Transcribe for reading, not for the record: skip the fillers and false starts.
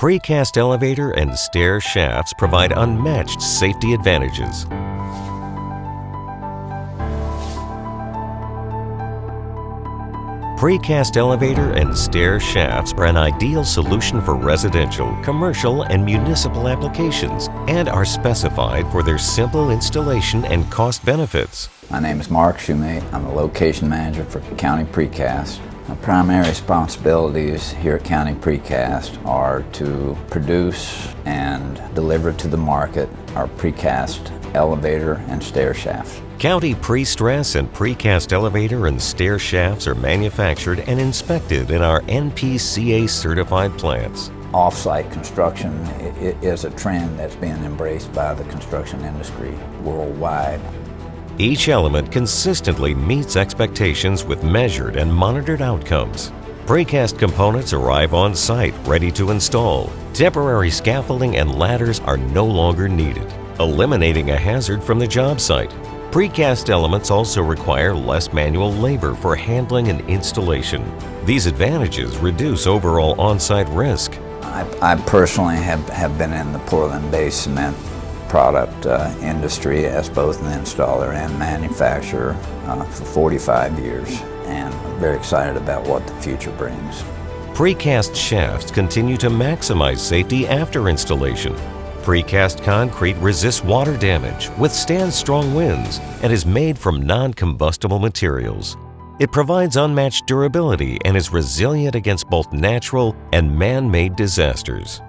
Precast elevator and stair shafts provide unmatched safety advantages. Precast elevator and stair shafts are an ideal solution for residential, commercial, and municipal applications and are specified for their simple installation and cost benefits. My name is Mark Shumate. I'm the location manager for County Precast. My primary responsibilities here at County Precast are to produce and deliver to the market our precast elevator and stair shafts. County Prestress and Precast elevator and stair shafts are manufactured and inspected in our NPCA certified plants. Off-site construction is a trend that's being embraced by the construction industry worldwide. Each element consistently meets expectations with measured and monitored outcomes. Precast components arrive on site ready to install. Temporary scaffolding and ladders are no longer needed, eliminating a hazard from the job site. Precast elements also require less manual labor for handling and installation. These advantages reduce overall on-site risk. I personally have been in the Portland-based cement product industry as both an installer and manufacturer for 45 years, and I'm very excited about what the future brings. Precast shafts continue to maximize safety after installation. Precast concrete resists water damage, withstands strong winds, and is made from non-combustible materials. It provides unmatched durability and is resilient against both natural and man-made disasters.